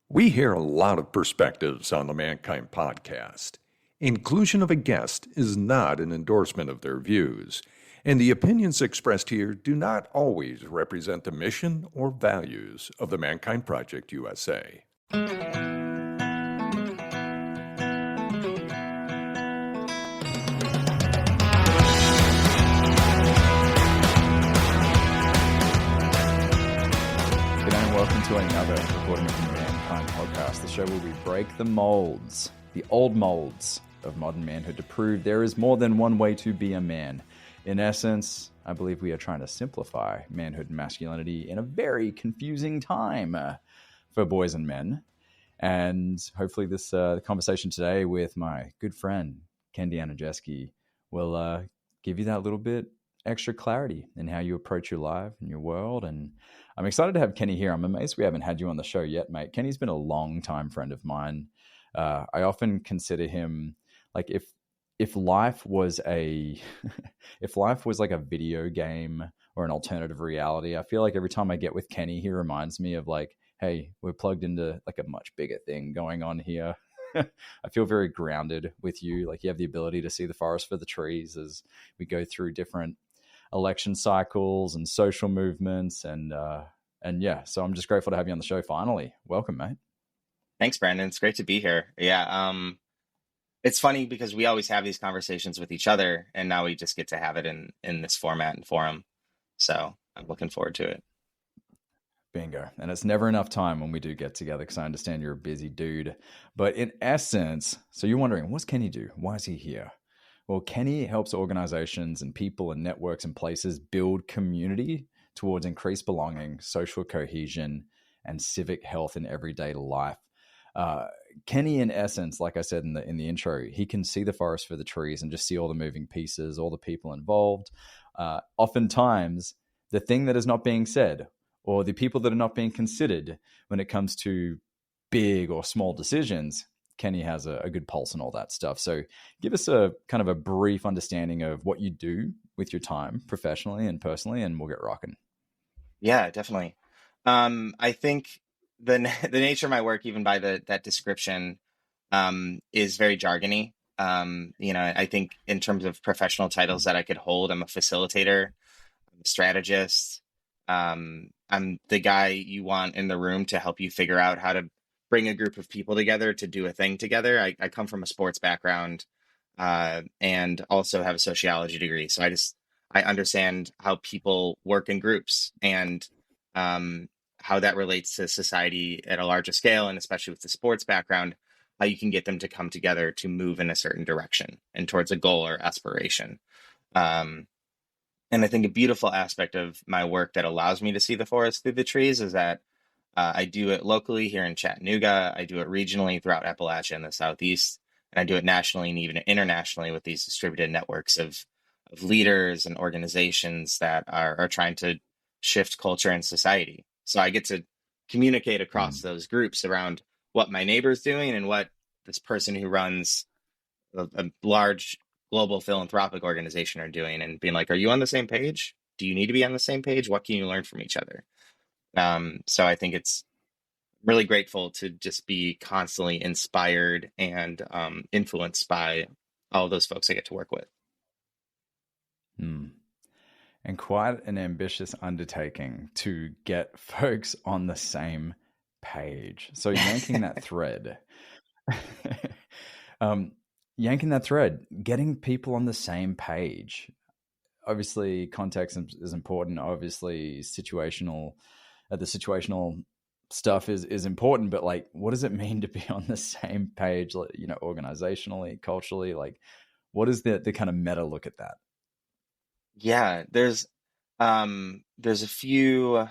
We hear a lot of perspectives on the Mankind podcast. Inclusion of a guest is not an endorsement of their views, and the opinions expressed here do not always represent the mission or values of the Mankind Project USA. Welcome to another recording of the Mankind podcast, the show where we break the molds, the old molds of modern manhood to prove there is more than one way to be a man. In essence, I believe we are trying to simplify manhood and masculinity in a very confusing time for boys and men. And hopefully this conversation today with my good friend, Kenny Andejeski, will give you that little bit extra clarity in how you approach your life and your world. And I'm excited to have Kenny here. I'm amazed we haven't had you on the show yet, mate. Kenny's been a long-time friend of mine. I often consider him like if life was a if life was like a video game or an alternative reality, I feel like every time I get with Kenny, he reminds me of like, hey, we're plugged into like a much bigger thing going on here. I feel very grounded with you. Like you have the ability to see the forest for the trees as we go through different election cycles and social movements and yeah, so I'm just grateful to have you on the show finally. Welcome, mate. Thanks, Brandon. It's great to be here. Yeah, it's funny because we always have these conversations with each other, and now we just get to have it in this format and forum. So I'm looking forward to it. Bingo. And it's never enough time when we do get together because I understand you're a busy dude. But in essence, so you're wondering, what's Kenny do? Why is he here? Well, Kenny helps organizations and people and networks and places build community towards increased belonging, social cohesion, and civic health in everyday life. Kenny, in essence, like I said in the intro, he can see the forest for the trees and just see all the moving pieces, all the people involved. Oftentimes, the thing that is not being said or the people that are not being considered when it comes to big or small decisions, Kenny has a good pulse and all that stuff. So give us a kind of a brief understanding of what you do with your time professionally and personally, and we'll get rocking. Yeah, definitely. I think the nature of my work, even by that description, is very jargony. I think in terms of professional titles that I could hold, I'm a facilitator, I'm a strategist. I'm the guy you want in the room to help you figure out how to bring a group of people together to do a thing together. I come from a sports background and also have a sociology degree. So I understand how people work in groups and how that relates to society at a larger scale. And especially with the sports background, how you can get them to come together to move in a certain direction and towards a goal or aspiration. And I think a beautiful aspect of my work that allows me to see the forest through the trees is that I do it locally here in Chattanooga. I do it regionally throughout Appalachia and the Southeast. And I do it nationally and even internationally with these distributed networks of leaders and organizations that are trying to shift culture and society. So I get to communicate across those groups around what my neighbor's doing and what this person who runs a large global philanthropic organization are doing, and being like, are you on the same page? Do you need to be on the same page? What can you learn from each other? So I think it's really grateful to just be constantly inspired and influenced by all of those folks I get to work with. And quite an ambitious undertaking to get folks on the same page. So yanking that thread, getting people on the same page. Obviously, context is important. Obviously, the situational stuff is important, but like, what does it mean to be on the same page, organizationally, culturally? Like, what is the kind of meta look at that? Yeah, there's a few, I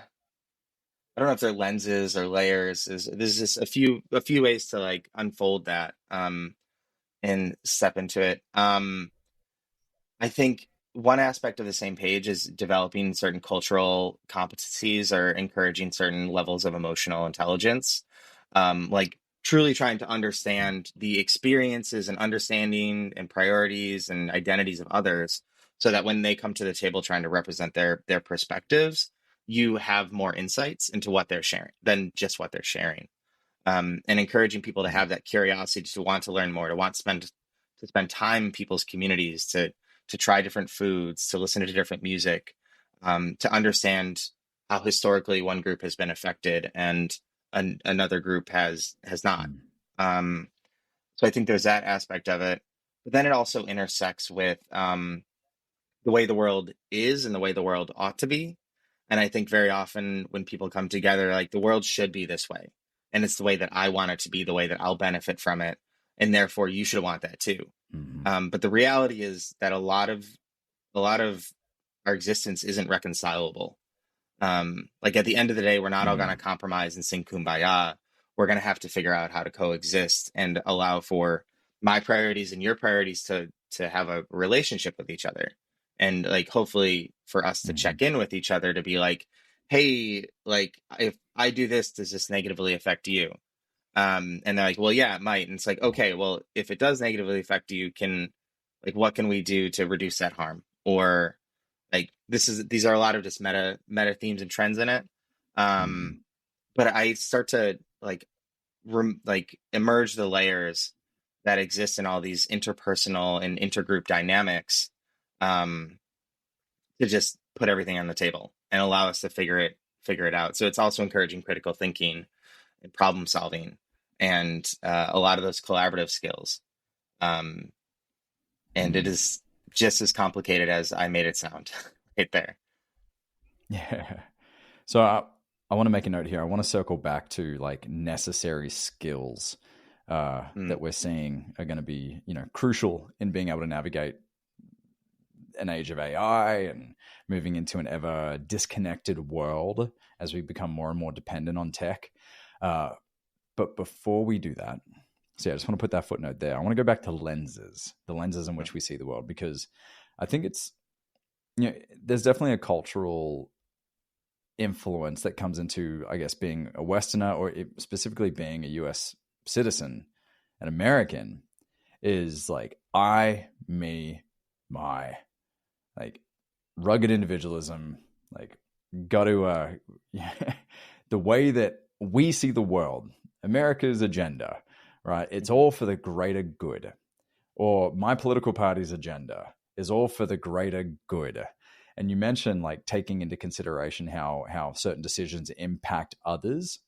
don't know if they're lenses or layers. There's just a few ways to like unfold that and step into it. I think one aspect of the same page is developing certain cultural competencies or encouraging certain levels of emotional intelligence. Like truly trying to understand the experiences and understanding and priorities and identities of others, so that when they come to the table trying to represent their perspectives, you have more insights into what they're sharing than just what they're sharing. and encouraging people to have that curiosity, to want to learn more, to want to spend time in people's communities, to try different foods, to listen to different music, to understand how historically one group has been affected and another group has not. So I think there's that aspect of it, but then it also intersects with the way the world is and the way the world ought to be. And I think very often when people come together, like, the world should be this way, and it's the way that I want it to be, the way that I'll benefit from it, and therefore you should want that too. But the reality is that a lot of our existence isn't reconcilable. Like, at the end of the day, we're not all going to compromise and sing kumbaya. We're going to have to figure out how to coexist and allow for my priorities and your priorities to have a relationship with each other. And, like, hopefully for us to check in with each other to be like, hey, like, if I do this, does this negatively affect you? And they're like, well, yeah, it might. And it's like, okay, well, if it does negatively affect you, what can we do to reduce that harm? Or, like, these are a lot of just meta themes and trends in it. But I start to emerge the layers that exist in all these interpersonal and intergroup dynamics, to just put everything on the table and allow us to figure it out. So it's also encouraging critical thinking and problem solving and a lot of those collaborative skills. And it is just as complicated as I made it sound right there. Yeah. So I want to make a note here. I want to circle back to, like, necessary skills that we're seeing are going to be, crucial in being able to navigate an age of AI and moving into an ever disconnected world as we become more and more dependent on tech. But before we do that, so yeah, I just want to put that footnote there. I want to go back to the lenses in which we see the world, because I think it's, there's definitely a cultural influence that comes into, I guess, being a Westerner, or specifically being a US citizen, an American, is like I, me, my, like, rugged individualism, like, got to, the way that we see the world, America's agenda, right? It's all for the greater good. Or my political party's agenda is all for the greater good. And you mentioned, like, taking into consideration how certain decisions impact others.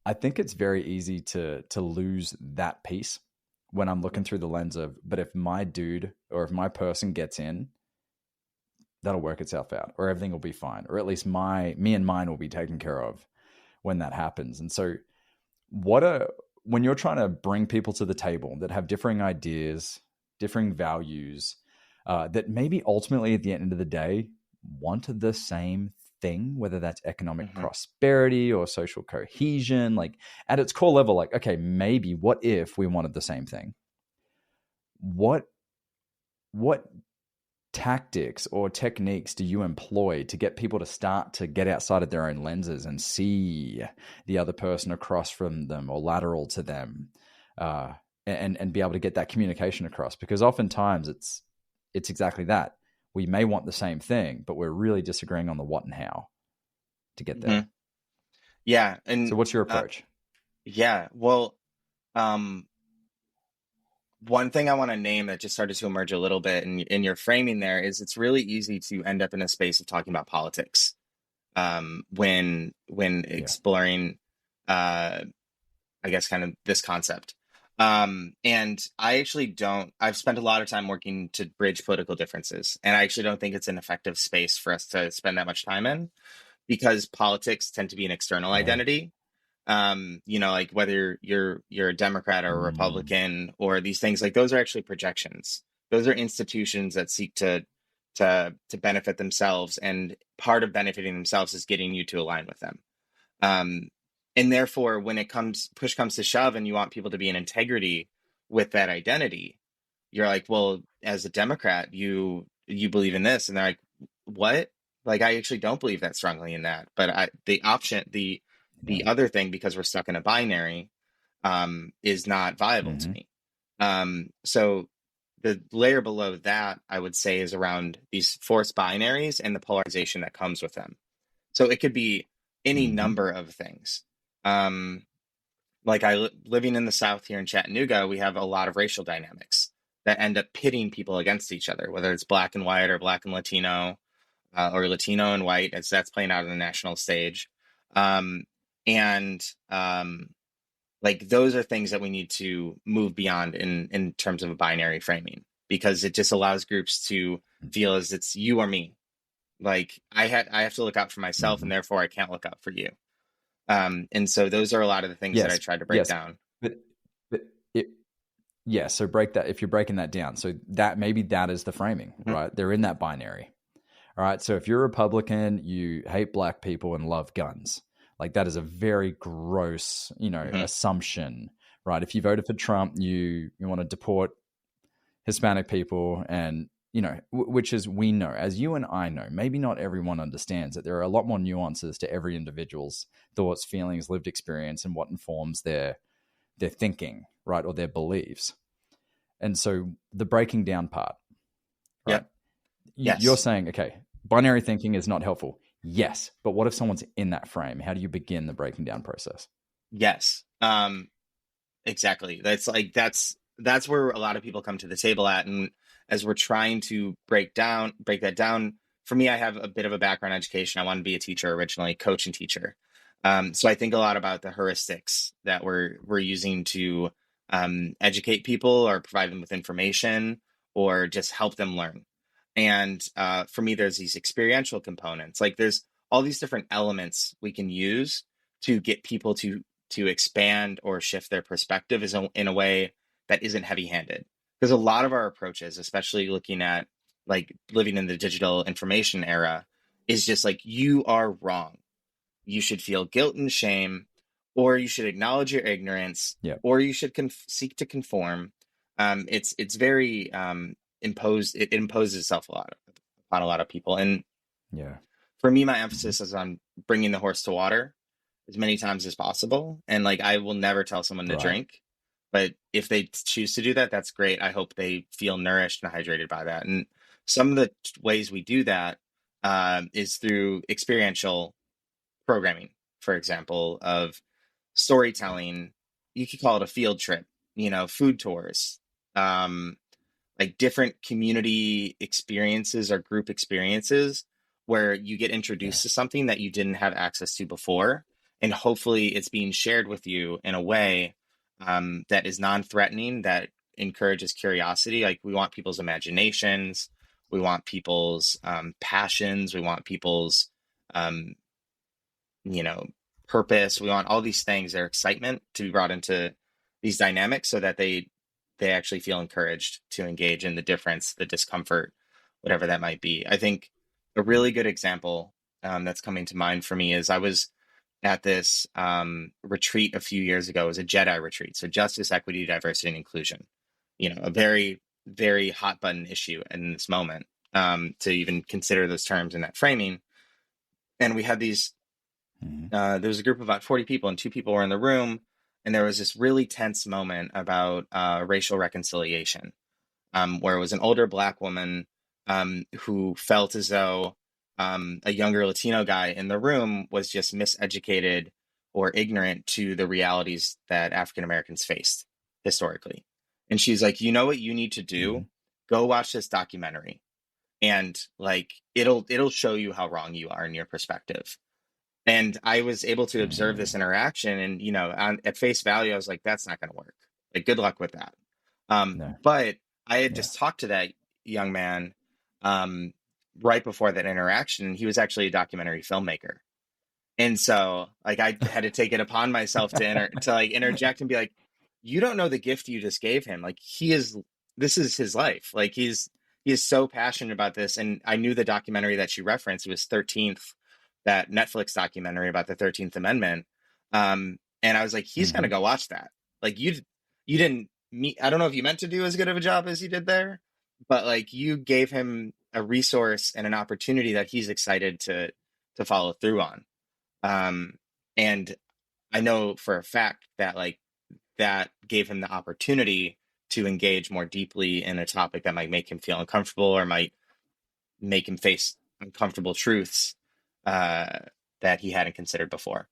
I think it's very easy to lose that piece when I'm looking through the lens of, but if my dude or if my person gets in, that'll work itself out, or everything will be fine, or at least me and mine will be taken care of when that happens. And so when you're trying to bring people to the table that have differing ideas, differing values, that maybe ultimately at the end of the day want the same thing, whether that's economic prosperity or social cohesion, like, at its core level, like, okay, maybe what if we wanted the same thing? What tactics or techniques do you employ to get people to start to get outside of their own lenses and see the other person across from them or lateral to them, and be able to get that communication across? Because oftentimes it's exactly that. We may want the same thing, but we're really disagreeing on the what and how to get there. Yeah. And so what's your approach? Yeah. Well, one thing I want to name that just started to emerge a little bit in your framing there is it's really easy to end up in a space of talking about politics when exploring, I guess, kind of this concept. And I actually I've spent a lot of time working to bridge political differences, and I actually don't think it's an effective space for us to spend that much time in, because politics tend to be an external identity. Like, whether you're a Democrat or a Republican or these things, like, those are actually projections. Those are institutions that seek to benefit themselves, and part of benefiting themselves is getting you to align with them. And therefore, when push comes to shove and you want people to be in integrity with that identity, you're like, well, as a Democrat, you believe in this. And they're like, what? Like, I actually don't believe that strongly in that. But the other thing, because we're stuck in a binary, is not viable to me. So the layer below that, I would say, is around these forced binaries and the polarization that comes with them. So it could be any number of things. like living in the South here in Chattanooga, we have a lot of racial dynamics that end up pitting people against each other, whether it's black and white or black and Latino, or Latino and white, as that's playing out on the national stage. Um, and like those are things that we need to move beyond in terms of a binary framing, because it just allows groups to feel as it's you or me. Like I have to look out for myself, and therefore I can't look out for you. And so those are a lot of the things that I Yes, tried to break yes, down. but it, yeah. So break that if you're breaking that down. So that maybe that is the framing, Mm-hmm. right? They're in that binary. All right. So if you're a Republican, you hate black people and love guns. Like that is a very gross, Mm-hmm. assumption, right? If you voted for Trump, you want to deport Hispanic people, and which is, we know, as you and I know, maybe not everyone understands that there are a lot more nuances to every individual's thoughts, feelings, lived experience, and what informs their thinking, right, or their beliefs. And so the breaking down part, right? Yep. You're Yes. saying, okay, binary thinking is not helpful. Yes, but what if someone's in that frame? How do you begin the breaking down process? Yes. Exactly. That's where a lot of people come to the table at. And as we're trying to break that down, for me, I have a bit of a background in education. I wanted to be a teacher originally, coach and teacher. So I think a lot about the heuristics that we're using to educate people or provide them with information or just help them learn. And for me, there's these experiential components. Like there's all these different elements we can use to get people to expand or shift their perspective in a way that isn't heavy-handed. Because a lot of our approaches, especially looking at like living in the digital information era, is just like, you are wrong. You should feel guilt and shame, or you should acknowledge your ignorance, Yeah. or you should seek to conform. It's very imposed. It imposes itself upon a lot of people. And Yeah. for me, my emphasis is on bringing the horse to water as many times as possible. And like, I will never tell someone to Right. drink, but if they choose to do that, that's great. I hope they feel nourished and hydrated by that. And some of the ways we do that is through experiential programming, for example, of storytelling. You could call it a field trip, food tours, like different community experiences or group experiences where you get introduced to something that you didn't have access to before. And hopefully it's being shared with you in a way that is non-threatening, that encourages curiosity. Like we want people's imaginations, we want people's passions, we want people's, um, purpose. We want all these things, their excitement, to be brought into these dynamics so that they actually feel encouraged to engage in the difference, the discomfort, whatever that might be. I think a really good example that's coming to mind for me is I was at this retreat a few years ago. It was a Jedi retreat. So justice, equity, diversity, and inclusion, a very, very hot button issue in this moment, to even consider those terms in that framing. And we had these, there was a group of about 40 people, and 2 people were in the room. And there was this really tense moment about racial reconciliation, where it was an older Black woman who felt as though a younger Latino guy in the room was just miseducated or ignorant to the realities that African Americans faced historically. And she's like, you know what you need to do? Go watch this documentary. And like, it'll show you how wrong you are in your perspective. And I was able to observe this interaction, and, at face value, I was like, that's not going to work. Like, good luck with that. No. But I had just talked to that young man right before that interaction, and he was actually a documentary filmmaker. And so like, I had to take it upon myself to like interject and be like, you don't know the gift you just gave him. Like, this is his life. Like, he is so passionate about this. And I knew the documentary that she referenced. It was 13th, that Netflix documentary about the 13th Amendment. And I was like, he's going to go watch that. Like, you didn't meet, I don't know if you meant to do as good of a job as you did there, but like, you gave him a resource and an opportunity that he's excited to follow through on. And I know for a fact that like, that gave him the opportunity to engage more deeply in a topic that might make him feel uncomfortable or might make him face uncomfortable truths that he hadn't considered before.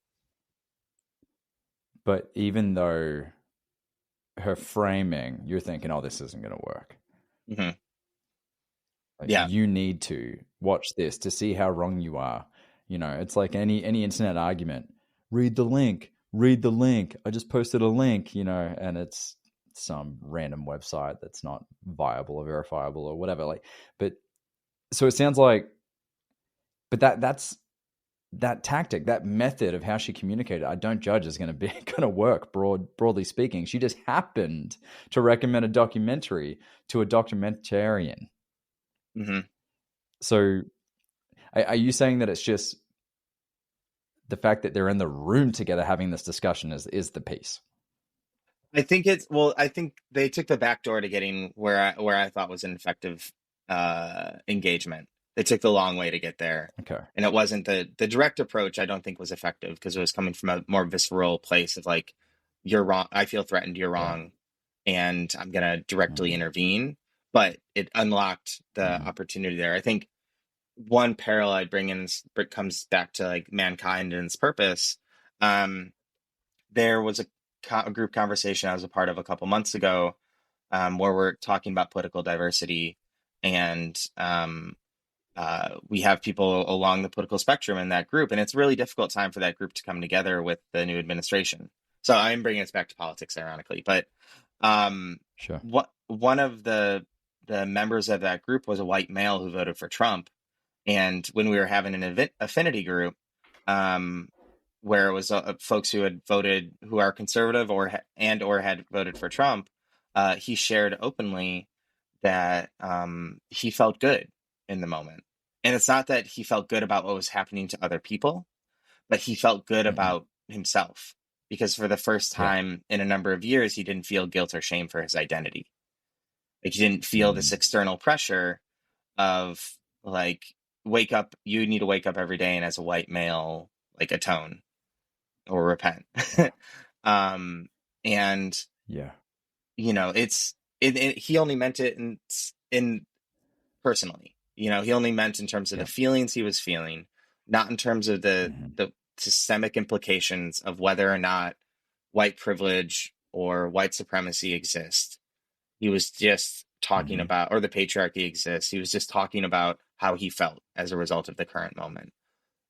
But even though her framing, you're thinking, oh, this isn't going to work. Hmm. Like, Yeah. you need to watch this to see how wrong you are. You know, it's like any internet argument. Read the link. Read the link. I just posted a link, you know, and it's some random website that's not viable or verifiable or whatever. Like, but so it sounds like, but that's that tactic, that method of how she communicated, I don't judge is going to be going to work. Broadly speaking, she just happened to recommend a documentary to a documentarian. Hmm. So, are you saying that it's just the fact that they're in the room together having this discussion is the piece? I think I think they took the back door to getting where I thought was an effective engagement. They took the long way to get there. Okay. And it wasn't the direct approach, I don't think was effective because it was coming from a more visceral place of like, you're wrong. I feel threatened. You're Yeah. wrong. And I'm going to directly Mm-hmm. intervene. But it unlocked the Mm-hmm. opportunity there. I think one parallel I bring in comes back to like mankind and its purpose. There was a group conversation I was a part of a couple months ago, where we're talking about political diversity, and we have people along the political spectrum in that group, and it's a really difficult time for that group to come together with the new administration. So I'm bringing us back to politics, ironically, but Sure. one of the members of that group was a white male who voted for Trump, and when we were having an affinity group, um, where it was folks who had voted, who are conservative or had voted for Trump, he shared openly that he felt good in the moment. And it's not that he felt good about what was happening to other people, but he felt good Mm-hmm. about himself because for the first Yeah. time in a number of years, he didn't feel guilt or shame for his identity. Like he didn't feel this Mm. external pressure of like, wake up, you need to wake up every day and as a white male, like atone or repent. Yeah. um, and Yeah. he only meant it in personally, he only meant in terms of the Yeah. feelings he was feeling, not in terms of Mm-hmm. the systemic implications of whether or not white privilege or white supremacy exist. He was just talking Mm-hmm. about, or the patriarchy exists. He was just talking about how he felt as a result of the current moment.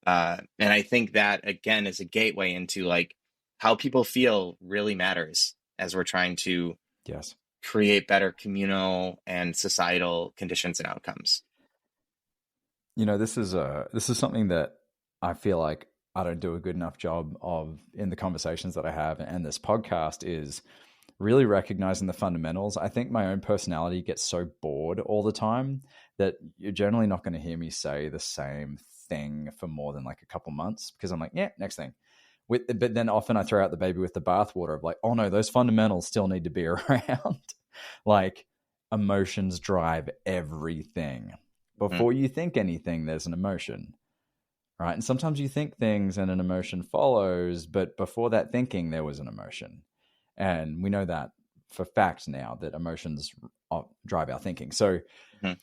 And I think that again is a gateway into like how people feel really matters as we're trying to Yes. create better communal and societal conditions and outcomes. You know, this is something that I feel like I don't do a good enough job of in the conversations that I have, and this podcast is really recognizing the fundamentals. I think my own personality gets so bored all the time that you're generally not going to hear me say the same thing for more than like a couple months because I'm like, yeah, next thing. But then often I throw out the baby with the bathwater of like, oh no, those fundamentals still need to be around. Like emotions drive everything. Mhm. Before you think anything, there's an emotion, right? And sometimes you think things and an emotion follows, but before that thinking, there was an emotion. And we know that for fact now that emotions drive our thinking. So Mhm.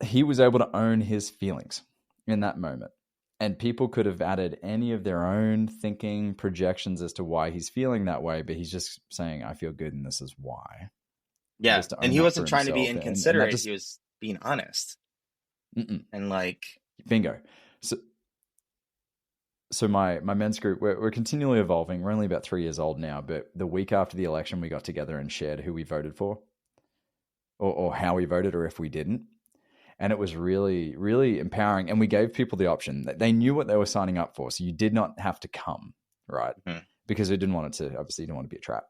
he was able to own his feelings in that moment. And people could have added any of their own thinking projections as to why he's feeling that way, but he's just saying, I feel good and this is why. Yeah. Just to And own he that for wasn't trying to be himself. And that inconsiderate. He just, was being honest mm-mm, and like, bingo. So my men's group, we're continually evolving. We're only about 3 years old now, but the week after the election, we got together and shared who we voted for or how we voted or if we didn't. And it was really, really empowering. And we gave people the option that they knew what they were signing up for. So you did not have to come, right? mhm. Because we didn't want it to, obviously, you didn't want to be a trap.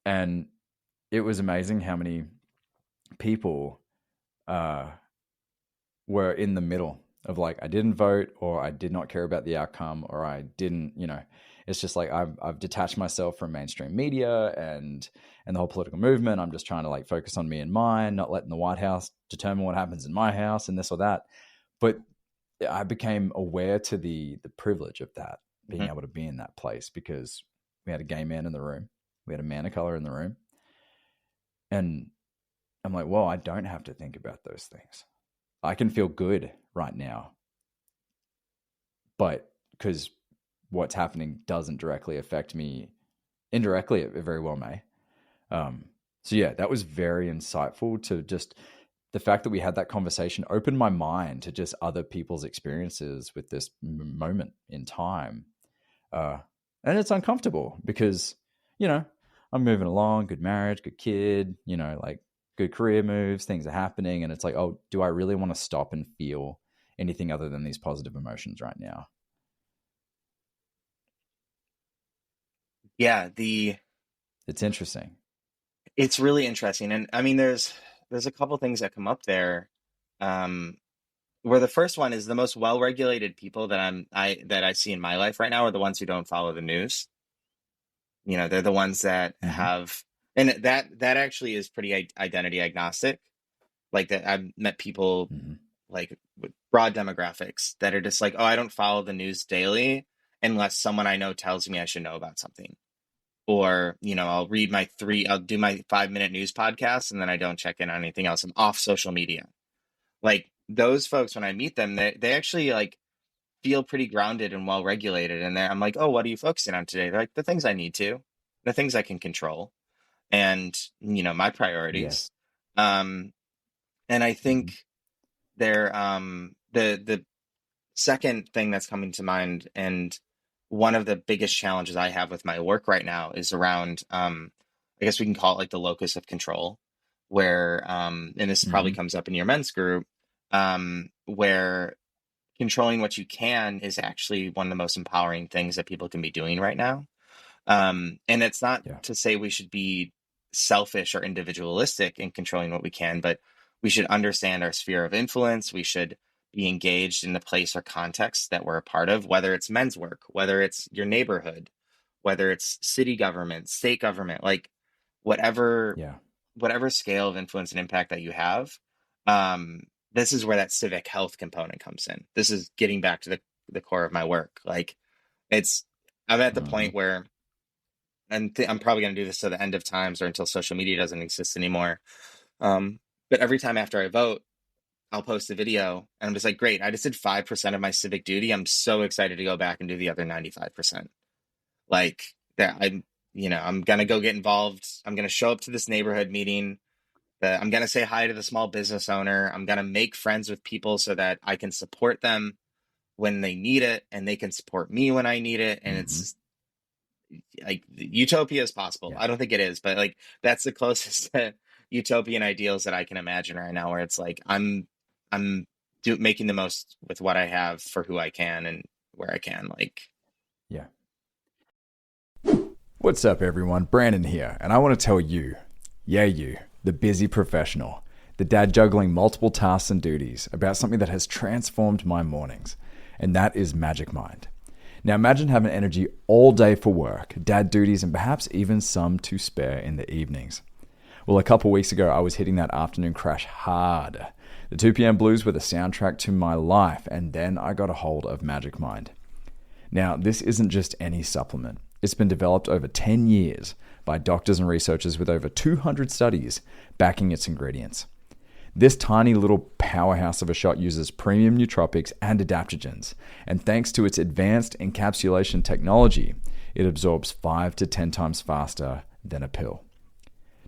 And it was amazing how many people were in the middle of like, I didn't vote or I did not care about the outcome or I didn't, it's just like I've detached myself from mainstream media and the whole political movement. I'm just trying to like focus on me and mine, not letting the White House determine what happens in my house and this or that. But I became aware to the privilege of that, being Mhm. able to be in that place because we had a gay man in the room. We had a man of color in the room. And I'm like, well, I don't have to think about those things. I can feel good right now. But because what's happening doesn't directly affect me, indirectly it very well may. So yeah, that was very insightful. To just the fact that we had that conversation opened my mind to just other people's experiences with this moment in time. And it's uncomfortable because, I'm moving along, good marriage, good kid, like good career moves, things are happening. And it's like, oh, do I really want to stop and feel anything other than these positive emotions right now? Yeah, It's interesting. it's really interesting. And I mean, there's a couple things that come up there. Um, where the first one is the most well-regulated people that I see in my life right now are the ones who don't follow the news. They're the ones that Mm-hmm. have, and that actually is pretty identity agnostic. Like that, I've met people Mm-hmm. like with broad demographics that are just like, oh, I don't follow the news daily unless someone I know tells me I should know about something. Or, I'll do my 5-minute news podcast and then I don't check in on anything else. I'm off social media. Like those folks, when I meet them, they actually like feel pretty grounded and well regulated. And I'm like, oh, what are you focusing on today? They're like, the things I need to, the things I can control, and my priorities. Yes. Um, and I Mm-hmm. think the second thing that's coming to mind, and one of the biggest challenges I have with my work right now is around, I guess we can call it like the locus of control, where, and this probably Mm-hmm. comes up in your men's group, where controlling what you can is actually one of the most empowering things that people can be doing right now. And it's not Yeah. to say we should be selfish or individualistic in controlling what we can, but we should understand our sphere of influence. We should be engaged in the place or context that we're a part of, whether it's men's work, whether it's your neighborhood, whether it's city government, state government, like whatever Yeah. whatever scale of influence and impact that you have. Um, this is where that civic health component comes in. This is getting back to the core of my work. Like it's, I'm at the Mm-hmm. point where, and I'm probably going to do this to the end of times or until social media doesn't exist anymore. But every time after I vote, I'll post a video and I'm just like, great, I just did 5% of my civic duty. I'm so excited to go back and do the other 95%. Like that, I'm going to go get involved. I'm going to show up to this neighborhood meeting. I'm going to say hi to the small business owner. I'm going to make friends with people so that I can support them when they need it and they can support me when I need it. And Mm-hmm. it's like utopia is possible. Yeah. I don't think it is, but like that's the closest to utopian ideals that I can imagine right now, where it's like I'm making the most with what I have for who I can and where I can. Like, Yeah. What's up, everyone? Brandon here, and I want to tell you, you, the busy professional, the dad juggling multiple tasks and duties, about something that has transformed my mornings, and that is Magic Mind. Now, imagine having energy all day for work, dad duties, and perhaps even some to spare in the evenings. Well, a couple weeks ago, I was hitting that afternoon crash hard. The 2 p.m. blues were the soundtrack to my life, and then I got a hold of Magic Mind. Now, this isn't just any supplement. It's been developed over 10 years by doctors and researchers with over 200 studies backing its ingredients. This tiny little powerhouse of a shot uses premium nootropics and adaptogens, and thanks to its advanced encapsulation technology, it absorbs 5 to 10 times faster than a pill.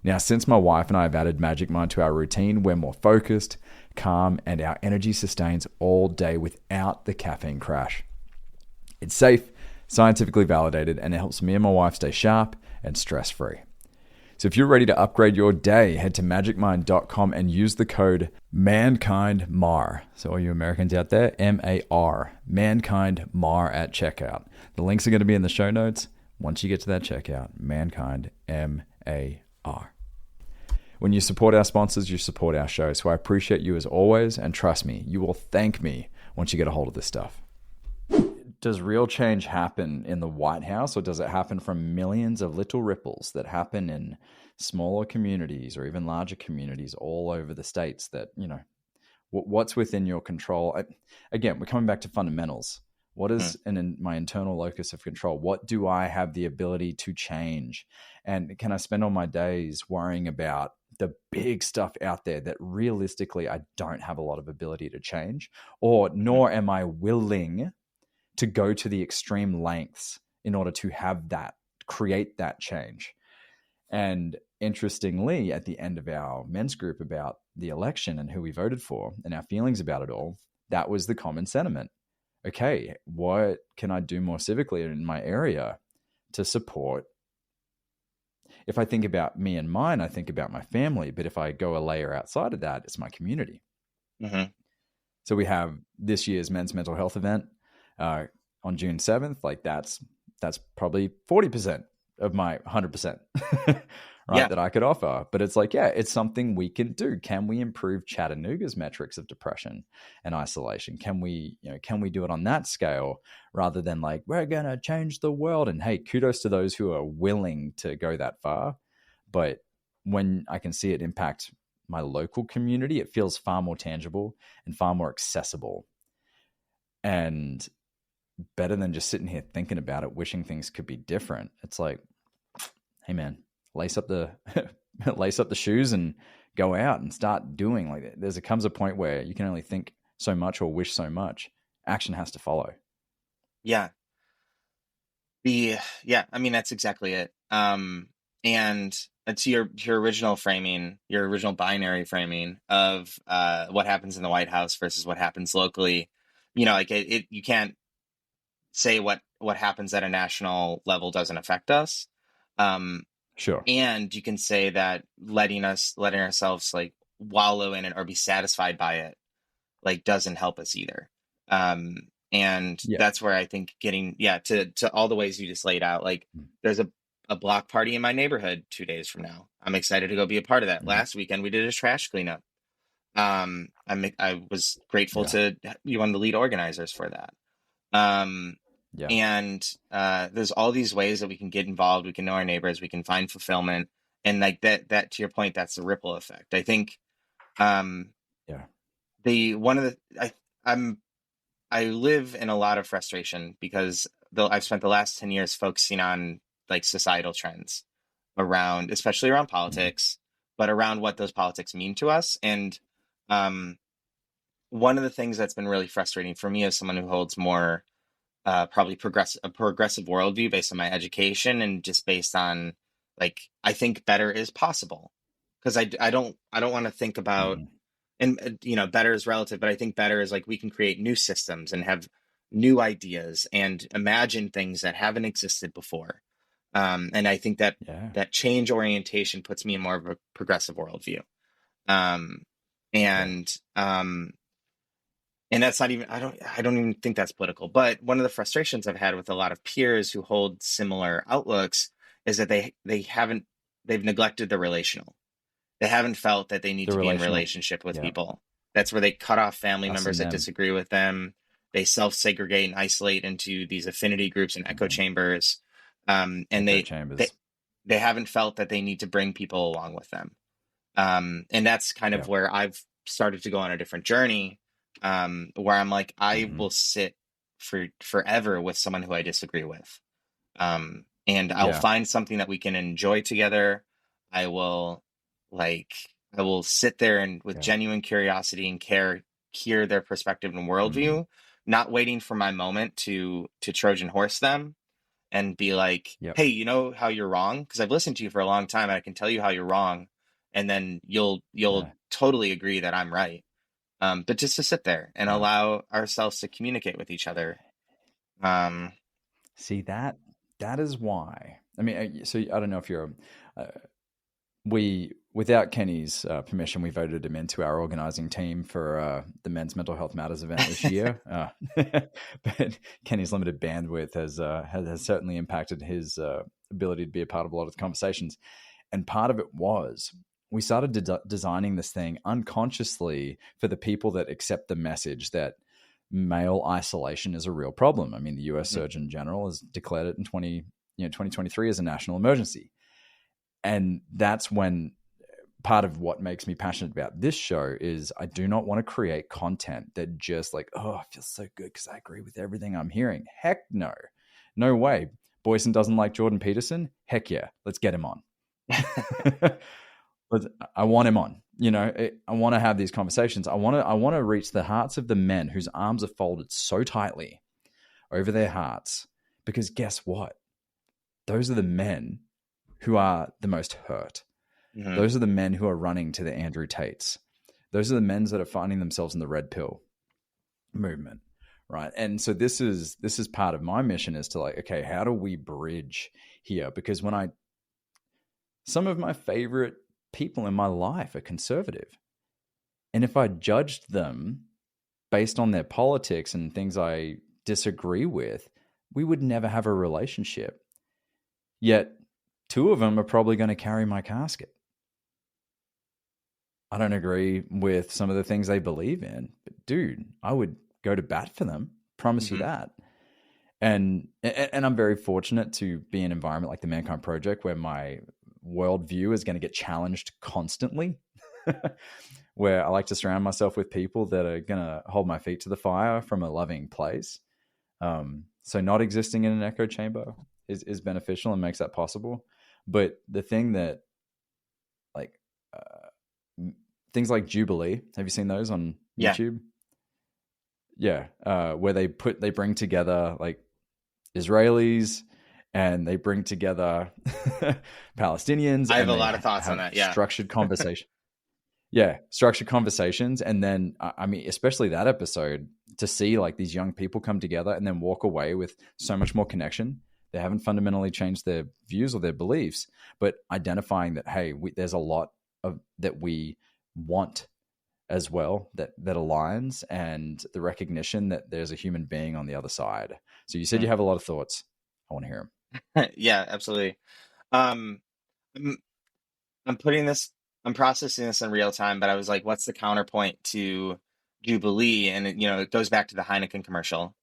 Now, since my wife and I have added Magic Mind to our routine, we're more focused, calm, and our energy sustains all day without the caffeine crash. It's safe, scientifically validated, and it helps me and my wife stay sharp and stress-free. So if you're ready to upgrade your day, head to magicmind.com and use the code MANKINDMAR. So all you Americans out there, M-A-R, MANKINDMAR at checkout. The links are going to be in the show notes. Once you get to that checkout, Mankind, M-A-R. When you support our sponsors, you support our show. So I appreciate you as always, and trust me, you will thank me once you get a hold of this stuff. Does real change happen in the White House, or does it happen from millions of little ripples that happen in smaller communities or even larger communities all over the states that, what's within your control? Again, we're coming back to fundamentals. What is in my internal locus of control? What do I have the ability to change? And can I spend all my days worrying about the big stuff out there that realistically I don't have a lot of ability to change, or nor am I willing to go to the extreme lengths in order to have that, create that change. And interestingly, at the end of our men's group about the election and who we voted for and our feelings about it all, that was the common sentiment. Okay, what can I do more civically in my area to support? If I think about me and mine, I think about my family. But if I go a layer outside of that, it's my community. Mm-hmm. So we have this year's men's mental health event on June 7th. Like that's probably 40% of my 100%, right? Yeah. That I could offer. But it's like, yeah, it's something we can do. Can we improve Chattanooga's metrics of depression and isolation? Can we do it on that scale rather than like, we're going to change the world? And hey, kudos to those who are willing to go that far. But when I can see it impact my local community, it feels far more tangible and far more accessible. And better than just sitting here thinking about it, wishing things could be different. It's like, hey man, lace up the shoes and go out and start doing. Like comes a point where you can only think so much or wish so much. Action has to follow. Yeah. I mean, that's exactly it. And to your original framing, your original binary framing of what happens in the White House versus what happens locally, like you can't say what happens at a national level doesn't affect us. Sure. And you can say that letting ourselves like wallow in it or be satisfied by it, like doesn't help us either. And that's where I think getting, to all the ways you just laid out, like there's a block party in my neighborhood 2 days from now. I'm excited to go be a part of that. Last weekend, we did a trash cleanup. I was grateful to be one of the lead organizers for that. And there's all these ways that we can get involved. We can know our neighbors. We can find fulfillment. And like that to your point, that's the ripple effect. I think, I live in a lot of frustration because I've spent the last 10 years focusing on like societal trends especially around politics, but around what those politics mean to us. And, one of the things that's been really frustrating for me as someone who holds more probably a progressive worldview based on my education and just based on like, I think better is possible because I don't want to think about, and better is relative, but I think better is like we can create new systems and have new ideas and imagine things that haven't existed before. And I think that change orientation puts me in more of a progressive worldview. And that's not even, I don't even think that's political, but one of the frustrations I've had with a lot of peers who hold similar outlooks is that they've neglected the relational. They haven't felt that they need to be in relationship with people. That's where they cut off family members that disagree with them. They self-segregate and isolate into these affinity groups and echo chambers. And they haven't felt that they need to bring people along with them. And that's kind of where I've started to go on a different journey, where I'm like, I will sit forever with someone who I disagree with. And I'll find something that we can enjoy together. I will sit there and with genuine curiosity and care, hear their perspective and worldview, not waiting for my moment to Trojan horse them and be like, hey, you know how you're wrong? Because I've listened to you for a long time and I can tell you how you're wrong. And then you'll totally agree that I'm right. But just to sit there and allow ourselves to communicate with each other. See, that is why. I mean, so I don't know if you're... without Kenny's permission, we voted him into our organizing team for the Men's Mental Health Matters event this year. But Kenny's limited bandwidth has certainly impacted his ability to be a part of a lot of the conversations. And part of it was we started designing this thing unconsciously for the people that accept the message that male isolation is a real problem. I mean, the U.S. Surgeon General has declared it in 2023 as a national emergency. And that's when part of what makes me passionate about this show is I do not want to create content that just like, oh, it feels so good because I agree with everything I'm hearing. Heck no. No way. Boyson doesn't like Jordan Peterson? Heck yeah. Let's get him on. I want him on. I want to have these conversations. I want to reach the hearts of the men whose arms are folded so tightly over their hearts, because guess what? Those are the men who are the most hurt. Mm-hmm. Those are the men who are running to the Andrew Tates. Those are the men that are finding themselves in the red pill movement, right? And so this is part of my mission, is to like, okay, how do we bridge here? Because some of my favorite people in my life are conservative, and if I judged them based on their politics and things I disagree with, we would never have a relationship. Yet 2 of them are probably going to carry my casket. I don't agree with some of the things they believe in, but dude, I would go to bat for them. Promise you that. And I'm very fortunate to be in an environment like the Mankind Project, where my worldview is going to get challenged constantly, where I like to surround myself with people that are going to hold my feet to the fire from a loving place. So not existing in an echo chamber is beneficial and makes that possible. But the thing that, like, things like Jubilee, have you seen those on YouTube? Yeah. Where they bring together like Israelis, and they bring together Palestinians. I have a lot of thoughts on that. Yeah. Structured conversation. Yeah. Structured conversations. And then, I mean, especially that episode, to see like these young people come together and then walk away with so much more connection. They haven't fundamentally changed their views or their beliefs, but identifying that, hey, there's a lot of that we want as well that aligns, and the recognition that there's a human being on the other side. So you said you have a lot of thoughts. I want to hear them. Yeah, absolutely. I'm processing this in real time, but I was like, what's the counterpoint to Jubilee? And it goes back to the Heineken commercial,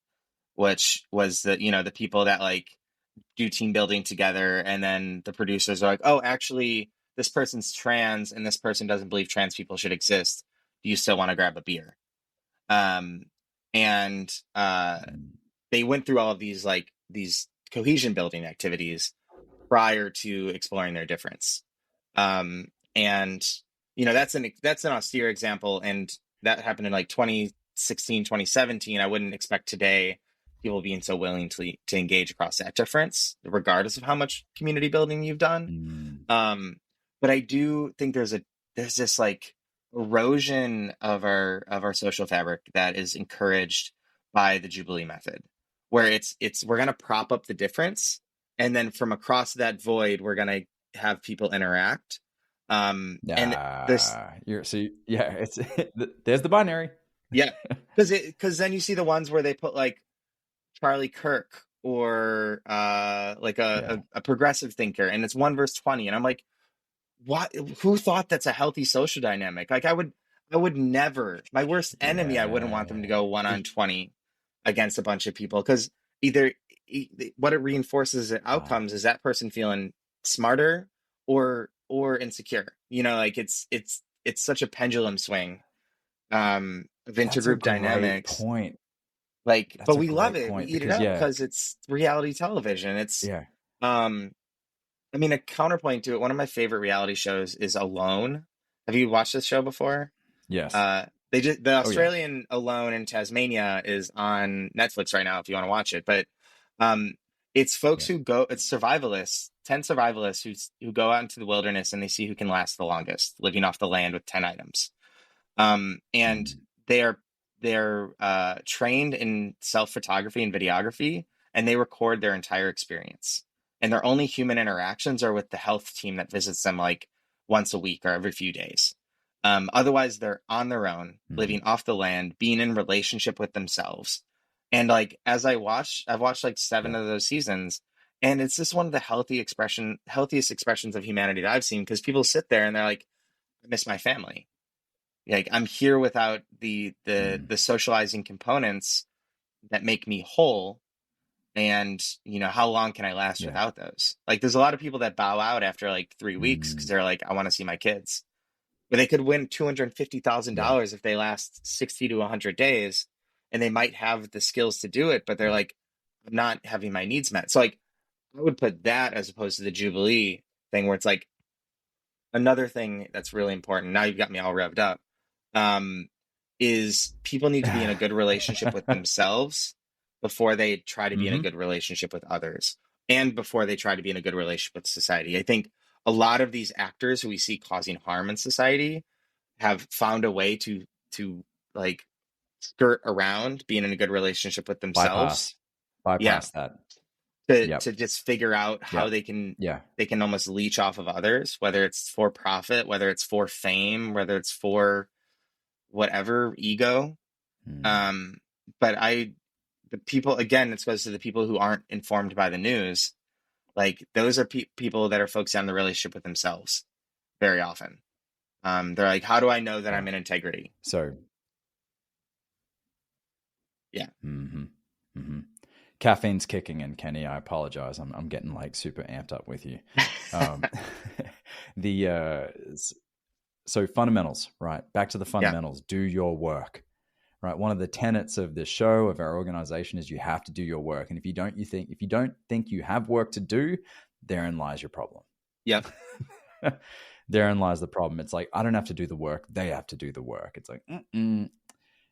which was the people that like do team building together, and then the producers are like, oh, actually this person's trans and this person doesn't believe trans people should exist. Do you still want to grab a beer? They went through all of these cohesion building activities prior to exploring their difference. That's an austere example, and that happened in like 2016, 2017. I wouldn't expect today people being so willing to engage across that difference, regardless of how much community building you've done. But I do think there's this like erosion of our social fabric that is encouraged by the Jubilee method, where we're going to prop up the difference, and then from across that void we're going to have people interact. And there's there's the binary. Yeah, because then you see the ones where they put like Charlie Kirk or a progressive thinker, and it's 1 versus 20, and I'm like, what? Who thought that's a healthy social dynamic? Like I would never, my worst enemy, I wouldn't want them to go 1-on-20 against a bunch of people, because what it reinforces the outcomes is that person feeling smarter or insecure. Like it's such a pendulum swing of intergroup dynamics. Point. Like, but we love it. We eat it up because it's reality television. It's I mean, a counterpoint to it, one of my favorite reality shows is Alone. Have you watched this show before? Yes. The Australian Alone in Tasmania is on Netflix right now if you want to watch it. But it's folks it's survivalists, 10 survivalists who go out into the wilderness and they see who can last the longest, living off the land with 10 items. And they're trained in self-photography and videography, and they record their entire experience. And their only human interactions are with the health team that visits them like once a week or every few days. Otherwise, they're on their own, living off the land, being in relationship with themselves. And like, as I've watched like 7 of those seasons, and it's just one of the healthiest expressions of humanity that I've seen, because people sit there and they're like, I miss my family. Like, I'm here without the socializing components that make me whole. And, how long can I last without those? Like, there's a lot of people that bow out after like 3 weeks because they're like, I want to see my kids. But they could win $250,000 if they last 60 to 100 days, and they might have the skills to do it, but they're like, I'm not having my needs met. So like, I would put that as opposed to the Jubilee thing, where it's like another thing that's really important. Now you've got me all revved up. Is people need to be in a good relationship with themselves before they try to be in a Mm-hmm. good relationship with others, and before they try to be in a good relationship with society. I think a lot of these actors who we see causing harm in society have found a way to like skirt around being in a good relationship with themselves. Bypass, Yeah, bypass that. to Yep. just figure out how Yep. Yeah. they can almost leech off of others, whether it's for profit, whether it's for fame, whether it's for whatever ego. Mm. Um, but the people, again, it goes to the people who aren't informed by the news. Like those are people that are focused on the relationship with themselves very often. They're like, how do I know that Yeah. I'm in integrity? So. Yeah. Mm-hmm. Mm-hmm. Caffeine's kicking in, Kenny. I apologize. I'm getting like super amped up with you. Um, the so fundamentals, right? Back to the Yeah. fundamentals. Do your work, right? One of the tenets of this show, of our organization, is you have to do your work. And if you don't think you have work to do, therein lies your problem. Yep. Therein lies the problem. It's like, I don't have to do the work; they have to do the work. It's like,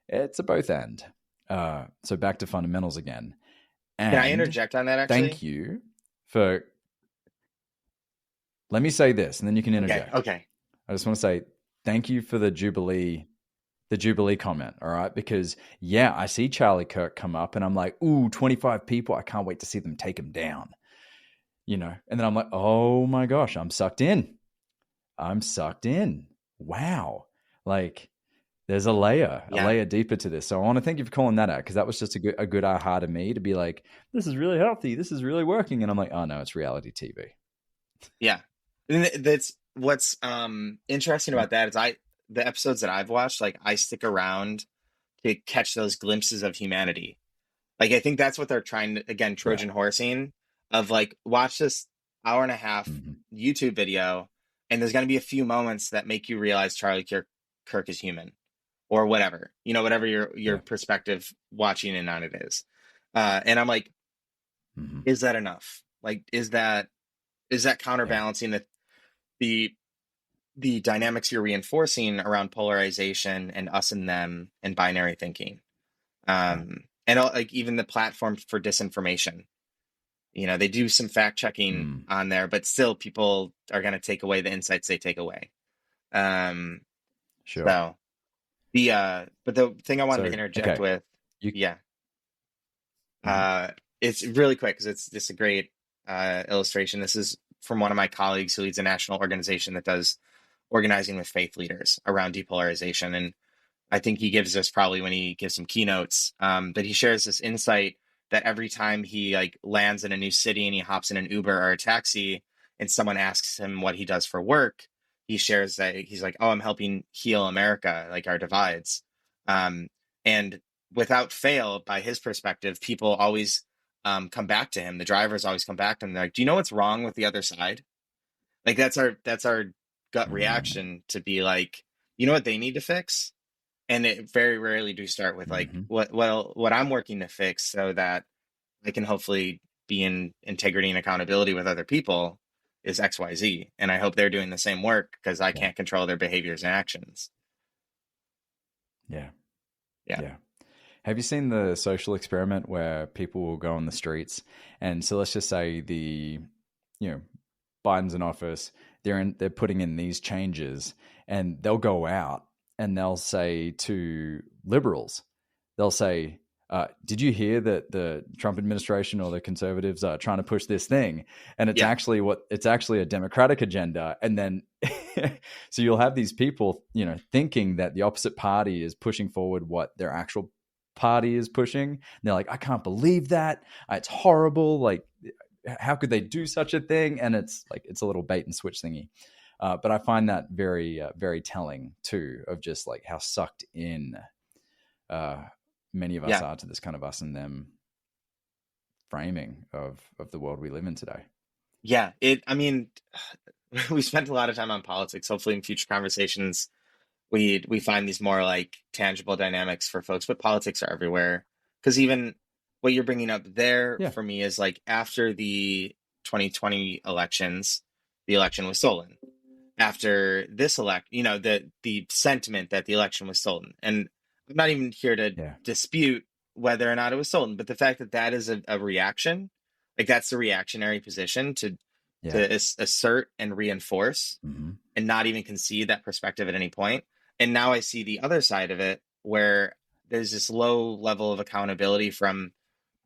it's a both end. So back to fundamentals again. Can I And interject on that thank actually? you for. Let me say this, and then you can interject. Okay. I just want to say thank you for the Jubilee comment. All right. Because yeah, I see Charlie Kirk come up and I'm like, ooh, 25 people. I can't wait to see them take him down. And then I'm like, oh my gosh, I'm sucked in. Wow. Like there's a Yeah. layer deeper to this. So I want to thank you for calling that out, because that was just a good aha to me, to be like, this is really healthy. This is really working. And I'm like, oh no, it's reality TV. Yeah. And that's what's interesting about that is the episodes that I've watched, like I stick around to catch those glimpses of humanity. Like I think that's what they're trying to, again, Trojan Right. horsing, of like, watch this hour and a half Mm-hmm. YouTube video, and there's going to be a few moments that make you realize Kirk is human, or whatever, whatever your Yeah. perspective watching in on it is. And I'm like, Mm-hmm. is that enough? Like, is that Yeah. counterbalancing the dynamics you're reinforcing around polarization and us and them and binary thinking? Yeah. And like even the platform for disinformation, they do some fact checking Mm. on there, but still people are going to take away the insights they take away. Um, Sure. so but the thing I wanted to So, interject okay. with, You. yeah, Mhm. it's really quick because it's just a great illustration. This is from one of my colleagues who leads a national organization that does organizing with faith leaders around depolarization. And I think he gives this probably when he gives some keynotes, that he shares this insight that every time he like lands in a new city and he hops in an Uber or a taxi and someone asks him what he does for work, he shares that he's like, oh, I'm helping heal America, like our divides. And without fail, by his perspective, people always come back to him. The drivers always come back to him. They're like, do you know what's wrong with the other side? Like that's our gut Mm. reaction, to be like, you know what they need to fix? And it very rarely do start with like, Mhm. what I'm working to fix so that I can hopefully be in integrity and accountability with other people is XYZ. And I hope they're doing the same work, because I Yeah. can't control their behaviors and actions. Yeah. Yeah. Yeah. Have you seen the social experiment where people will go on the streets, and so let's just say you know, Biden's in office, they're putting in these changes, and they'll go out and they'll say to liberals, they'll say, did you hear that the Trump administration or the conservatives are trying to push this thing? And it's Yeah. actually a democratic agenda. And then so you'll have these people, thinking that the opposite party is pushing forward what their actual party is pushing. And they're like, I can't believe that. It's horrible. Like, how could they do such a thing? And it's like, it's a little bait and switch thingy. But I find that very, very telling too, of just like how sucked in uh, many of us Yeah. are to this kind of us and them framing of the world we live in today. Yeah. I mean, we spent a lot of time on politics. Hopefully in future conversations, we find these more like tangible dynamics for folks, but politics are everywhere. Because even what you're bringing up there Yeah. for me is like, after the 2020 elections, the election was stolen. After this the sentiment that the election was stolen. And I'm not even here to Yeah. dispute whether or not it was stolen, but the fact that that is a reaction, like that's the reactionary position to assert and reinforce and not even concede that perspective at any point. And now I see the other side of it where there's this low level of accountability from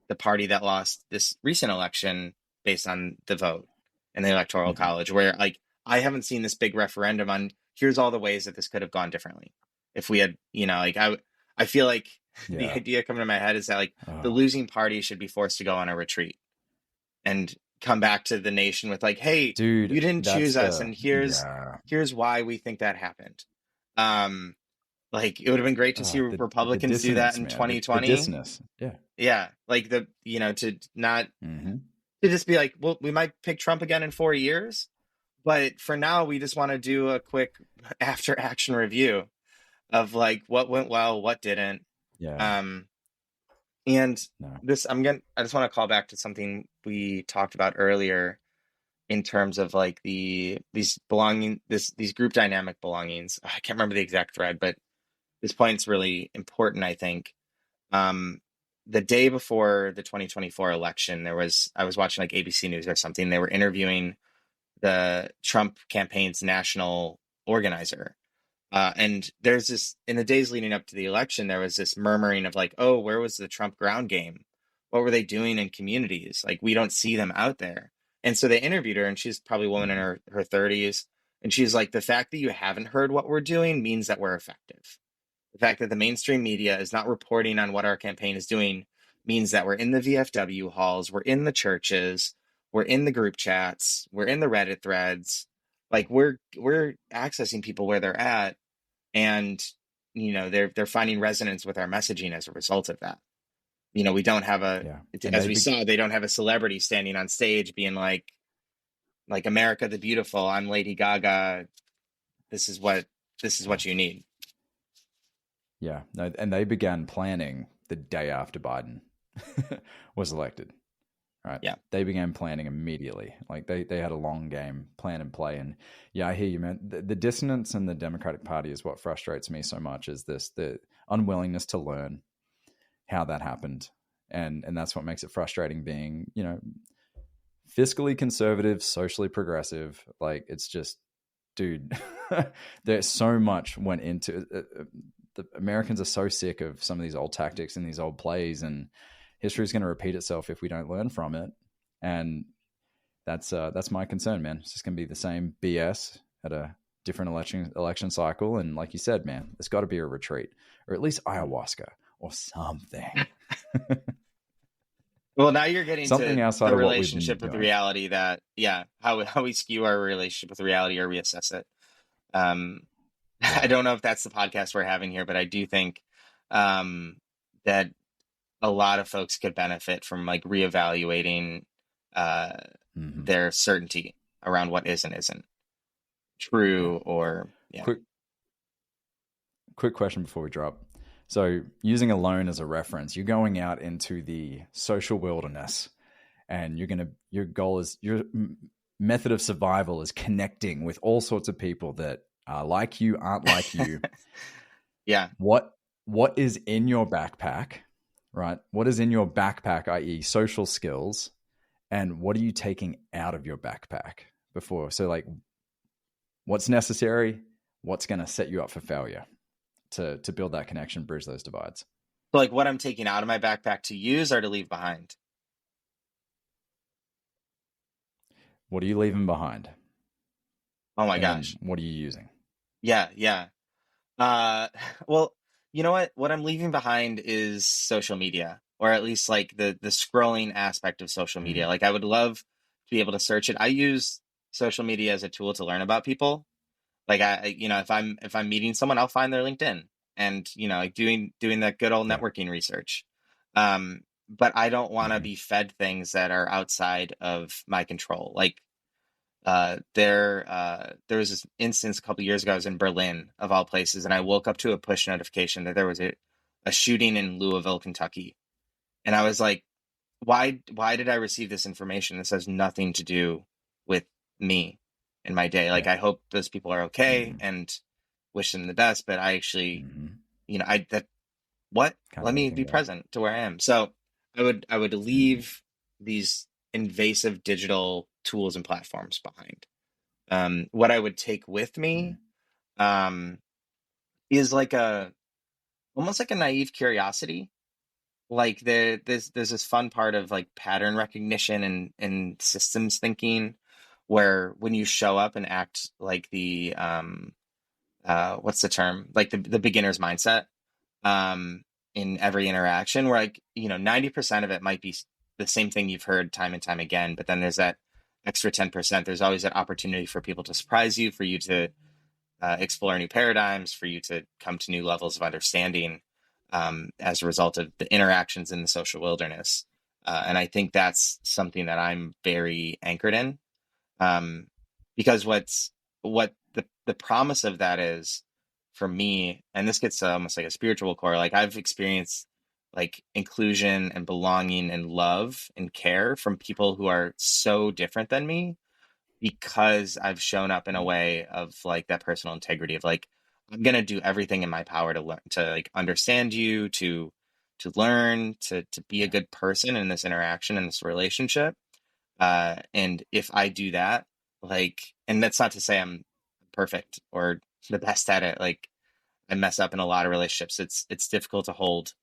the party that lost this recent election based on the vote in the electoral college, where like I haven't seen this big referendum on here's all the ways that this could have gone differently if we had, like I feel like the idea coming to my head is that like the losing party should be forced to go on a retreat and come back to the nation with like, hey, dude, you didn't choose us, and here's why we think that happened. Like it would have been great to see Republicans do that in 2020. The dissonance. Yeah. Like to not to just be like, well, we might pick Trump again in 4 years, but for now we just want to do a quick after action review of like what went well, what didn't. And this, I just want to call back to something we talked about earlier in terms of like these group dynamic belongings. I can't remember the exact thread, but this point's really important, I think. The day before the 2024 election, I was watching like ABC News or something. They were interviewing the Trump campaign's national organizer. And there's this, in the days leading up to the election, there was this murmuring of like, oh, where was the Trump ground game? What were they doing in communities? Like, we don't see them out there. And so they interviewed her, and she's probably a woman in her 30s. And she's like, the fact that you haven't heard what we're doing means that we're effective. The fact that the mainstream media is not reporting on what our campaign is doing means that we're in the VFW halls, we're in the churches, we're in the group chats, we're in the Reddit threads. Like we're accessing people where they're at, and they're finding resonance with our messaging as a result of that. We don't have they don't have a celebrity standing on stage being like America the Beautiful, I'm Lady Gaga, this is what you need. Yeah, no, and they began planning the day after Biden was elected. Right. Yeah. They began planning immediately. Like they had a long game plan in play. And yeah, I hear you, man. The dissonance in the Democratic Party is what frustrates me so much, is the unwillingness to learn how that happened. And that's what makes it frustrating being, fiscally conservative, socially progressive. Like it's just, dude, there's so much went into it. The Americans are so sick of some of these old tactics and these old plays, and history is going to repeat itself if we don't learn from it. And that's my concern, man. It's just going to be the same BS at a different election cycle. And like you said, man, there's got to be a retreat, or at least ayahuasca or something. Well, now you're getting something to outside the of relationship with reality that, how we skew our relationship with reality or reassess it. I don't know if that's the podcast we're having here, but I do think that a lot of folks could benefit from like reevaluating their certainty around what is and isn't true. Or quick question before we drop. So using alone as a reference, you're going out into the social wilderness, and your goal is, your method of survival is connecting with all sorts of people that are like you, aren't like you. Yeah. What is in your backpack, right? What is in your backpack, i.e. social skills, and what are you taking out of your backpack before? So like, what's necessary? What's going to set you up for failure to build that connection, bridge those divides? So like what I'm taking out of my backpack to use or to leave behind? What are you leaving behind? Oh my gosh. What are you using? Yeah. Well, you know what? What I'm leaving behind is social media, or at least like the scrolling aspect of social media. Like I would love to be able to search it. I use social media as a tool to learn about people. Like if I'm meeting someone, I'll find their LinkedIn and, like doing that good old networking research. But I don't want to be fed things that are outside of my control. Like, there was this instance a couple of years ago. I was in Berlin, of all places, and I woke up to a push notification that there was a shooting in Louisville, Kentucky, and I was like, "Why did I receive this information? This has nothing to do with me in my day. Like, I hope those people are okay and wish them the best, but I actually, what? Kind Let of me making be the present to where I am. So I would mm, leave these invasive digital tools and platforms behind. What I would take with mm, me um, is like a almost like a naive curiosity. Like there's this fun part of like pattern recognition and systems thinking, where when you show up and act like the what's the term, like the beginner's mindset, um, in every interaction, where like 90% of it might be the same thing you've heard time and time again, but then there's that extra 10%. There's always that opportunity for people to surprise you, for you to explore new paradigms, for you to come to new levels of understanding, as a result of the interactions in the social wilderness. And I think that's something that I'm very anchored in, um, because what the promise of that is for me, and this gets to almost like a spiritual core. Like I've experienced like inclusion and belonging and love and care from people who are so different than me, because I've shown up in a mm, way of like that personal integrity of like, I'm gonna do everything in my power to learn, to like understand you, to learn, to be a yeah, good person in this interaction, in this relationship. And if I do that, like, and that's not to say I'm perfect or the best at it. Like I mess up in a lot of relationships. It's difficult to hold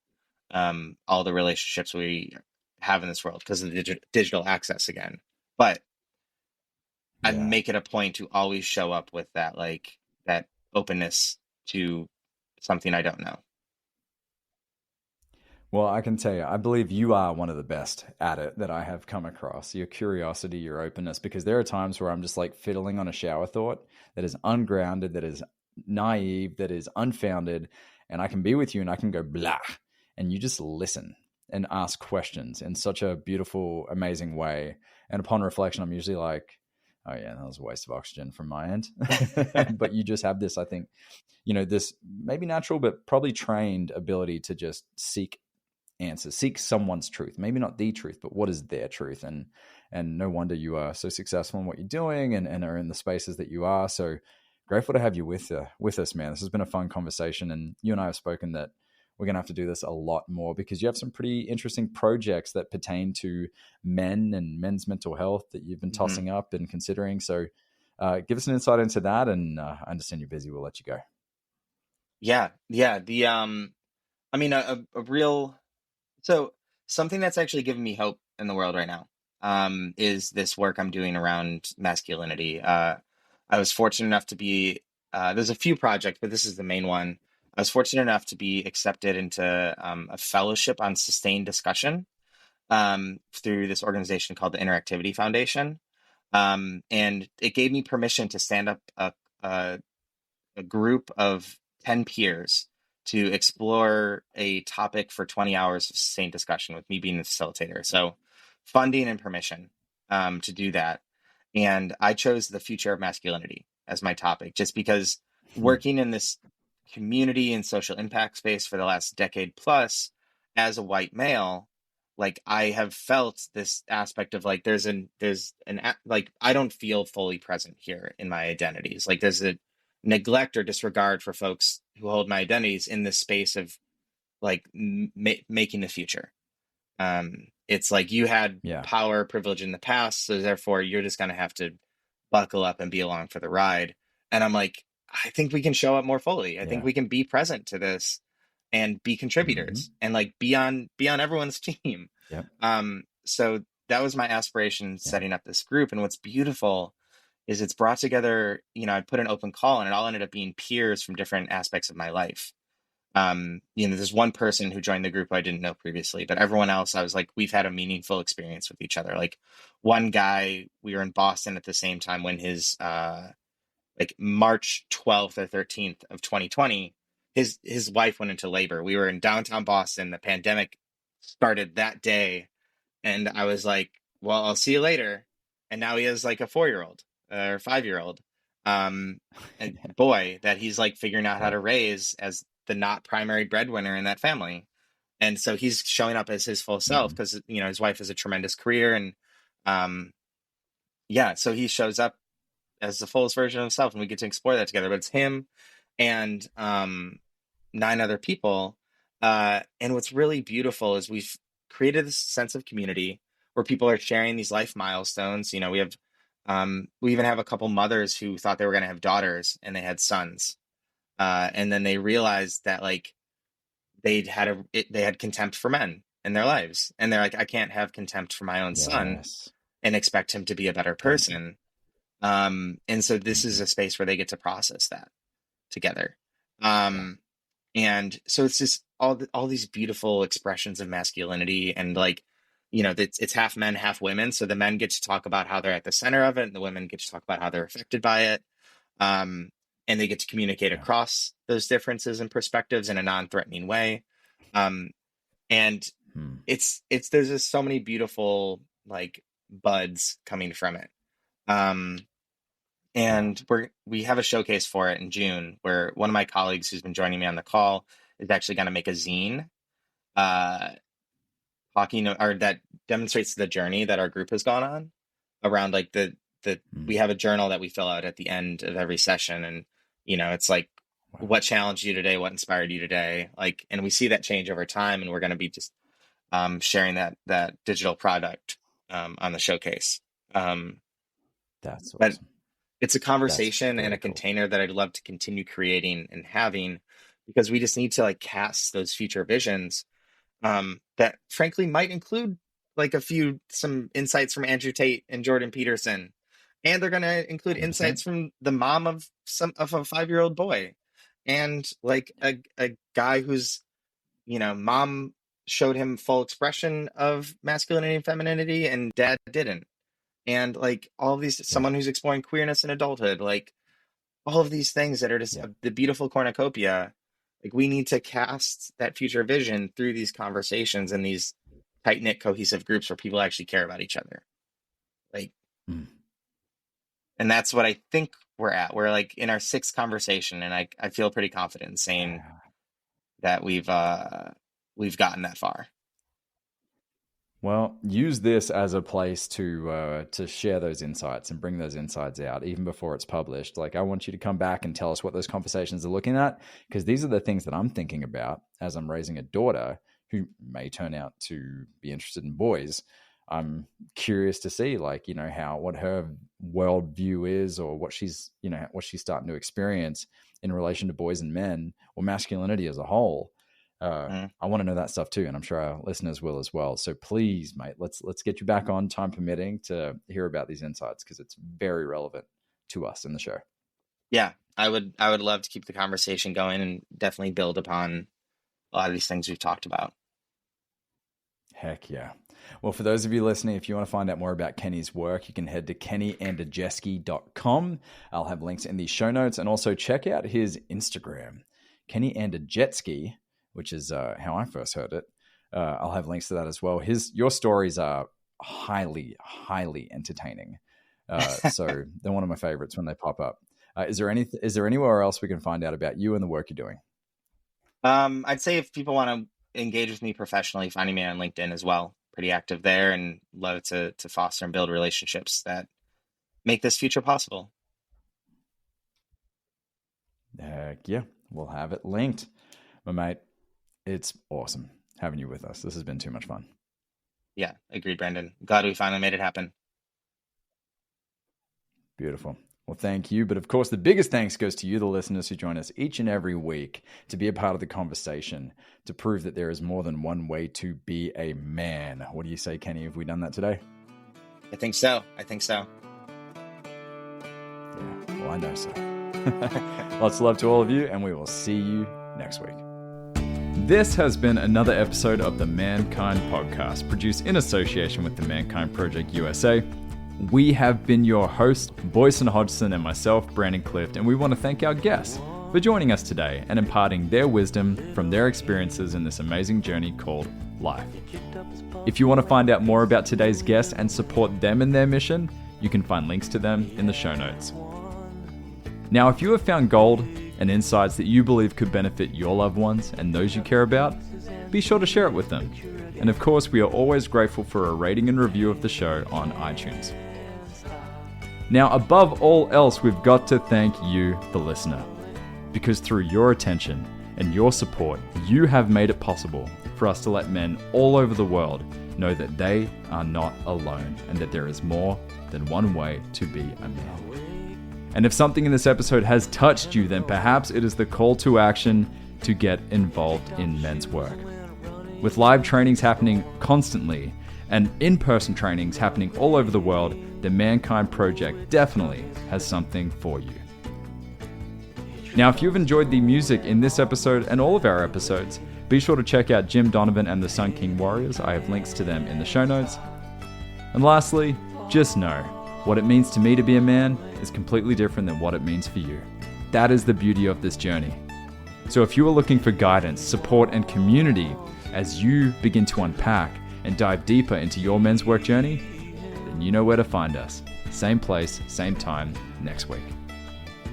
all the relationships we have in this world because of the digital access again. But I yeah. make it a point to always show up with that, like that openness to something I don't know. Well, I can tell you, I believe you are one of the best at it that I have come across. Your curiosity, your openness, because there are times where I'm just like fiddling on a shower thought that is ungrounded, that is naive, that is unfounded. And I can be with you and I can go blah. And you just listen and ask questions in such a beautiful, amazing way. And upon reflection, I'm usually like, oh, yeah, that was a waste of oxygen from my end. But you just have this, I think, this maybe natural, but probably trained ability to just seek answers, seek someone's truth, maybe not the truth, but what is their truth. And no wonder you are so successful in what you're doing, and are in the spaces that you are. So grateful to have you with us, man. This has been a fun conversation, and you and I have spoken that we're going to have to do this a lot more, because you have some pretty interesting projects that pertain to men and men's mental health that you've been Hmm. tossing up and considering. So give us an insight into that, and I understand you're busy. We'll let you go. Yeah, yeah. I mean, a real so something that's actually giving me hope in the world right now, is this work I'm doing around masculinity. I was fortunate enough to be, there's a few projects, but this is the main one. I was fortunate enough to be accepted into a fellowship on sustained discussion, through this organization called the Interactivity Foundation. And it gave me permission to stand up a a group of 10 peers to explore a topic for 20 hours of sustained discussion with me being the facilitator. So, funding and permission, to do that. And I chose the future of masculinity as my topic, just because working in this community and social impact space for the last decade plus as a white male, like I have felt this aspect of like like I don't feel fully present here in my identities. Like there's a neglect or disregard for folks who hold my identities in this space of like making the future. It's like you had Yeah. power, privilege in the past, so therefore you're just gonna have to buckle up and be along for the ride. And I'm like, I think we can show up more fully. I think Yeah. we can be present to this and be Hmm. contributors and like be on everyone's team. Yep. So that was my aspiration Yeah. setting up this group. And what's beautiful is it's brought together, I put an open call and it all ended up being peers from different aspects of my life. There's one person who joined the group I didn't know previously, but everyone else, I was like, we've had a meaningful experience with each other. Like one guy, we were in Boston at the same time when his like March 12th or 13th of 2020, his wife went into labor. We were in downtown Boston. The pandemic started that day, and I was like, well, I'll see you later. And now he has like a 4-year-old or 5-year-old. And boy, that he's like figuring out how Yeah. to raise as the not primary breadwinner in that family. And so he's showing up as his full self Hmm. because, his wife has a tremendous career. And um, yeah, so he shows up as the fullest version of himself and we get to explore that together. But it's him and 9 other people. And what's really beautiful is we've created this sense of community where people are sharing these life milestones. We even have a couple mothers who thought they were going to have daughters and they had sons. And then they realized that like they had contempt for men in their lives. And they're like, I can't have contempt for my own son Yes. and expect him to be a better Thank you. person. And so this is a space where they get to process that together. And so it's just all these beautiful expressions of masculinity, and like, it's half men, half women. So the men get to talk about how they're at the center of it, and the women get to talk about how they're affected by it. And they get to communicate across those differences and perspectives in a non-threatening way. And there's just so many beautiful like buds coming from it. And we have a showcase for it in June, where one of my colleagues who's been joining me on the call is actually going to make a zine, talking or that demonstrates the journey that our group has gone on around like we have a journal that we fill out at the end of every session, and it's like, what challenged you today, what inspired you today, like, and we see that change over time, and we're going to be just sharing that digital product on the showcase. That's awesome. But it's a conversation and a cool. container that I'd love to continue creating and having, because we just need to like cast those future visions that frankly might include like some insights from Andrew Tate and Jordan Peterson. And they're going to include 100%. Insights from the mom of a 5-year-old boy, and like a guy whose, mom showed him full expression of masculinity and femininity and dad didn't. And like all of these, someone who's exploring queerness in adulthood, like all of these things that are just the beautiful cornucopia. Like we need to cast that future vision through these conversations and these tight-knit cohesive groups where people actually care about each other. Like, and that's what I think we're at. We're like in our 6th conversation, and I feel pretty confident in saying that we've gotten that far. Well, use this as a place to share those insights and bring those insights out even before it's published. Like, I want you to come back and tell us what those conversations are looking at, because these are the things that I'm thinking about as I'm raising a daughter who may turn out to be interested in boys. I'm curious to see, like, what her worldview is, or what she's starting to experience in relation to boys and men, or masculinity as a whole. I want to know that stuff too, and I'm sure our listeners will as well. So please, mate, let's get you back on, time permitting, to hear about these insights, because it's very relevant to us in the show. Yeah, I would love to keep the conversation going and definitely build upon a lot of these things we've talked about. Heck yeah. Well, for those of you listening, if you want to find out more about Kenny's work, you can head to kennyandejeski.com. I'll have links in the show notes, and also check out his Instagram, Kenny Andejeski, which is how I first heard it. I'll have links to that as well. Your stories are highly, highly entertaining. So they're one of my favorites when they pop up. Is there anywhere else we can find out about you and the work you're doing? I'd say if people want to engage with me professionally, finding me on LinkedIn as well. Pretty active there, and love to foster and build relationships that make this future possible. Heck yeah, we'll have it linked. My mate, it's awesome having you with us. This has been too much fun. Yeah, agreed, Brandon. Glad we finally made it happen. Beautiful. Well, thank you. But of course, the biggest thanks goes to you, the listeners who join us each and every week to be a part of the conversation, to prove that there is more than one way to be a man. What do you say, Kenny? Have we done that today? I think so. Yeah, well, I know so. Lots of love to all of you, and we will see you next week. This has been another episode of the Mankind Podcast, produced in association with the Mankind Project USA. We have been your hosts, Boyson Hodgson, and myself, Brandon Clift, and we want to thank our guests for joining us today and imparting their wisdom from their experiences in this amazing journey called life. If you want to find out more about today's guests and support them in their mission, you can find links to them in the show notes. Now, if you have found gold and insights that you believe could benefit your loved ones and those you care about, be sure to share it with them. And of course, we are always grateful for a rating and review of the show on iTunes. Now, above all else, we've got to thank you, the listener, because through your attention, and your support, you have made it possible for us to let men all over the world know that they are not alone and that there is more than one way to be a man. And if something in this episode has touched you, then perhaps it is the call to action to get involved in men's work. With live trainings happening constantly and in-person trainings happening all over the world, the Mankind Project definitely has something for you. Now, if you've enjoyed the music in this episode and all of our episodes, be sure to check out Jim Donovan and the Sun King Warriors. I have links to them in the show notes. And lastly, just know, what it means to me to be a man is completely different than what it means for you. That is the beauty of this journey. So if you are looking for guidance, support, and community as you begin to unpack and dive deeper into your men's work journey, then you know where to find us. Same place, same time, next week.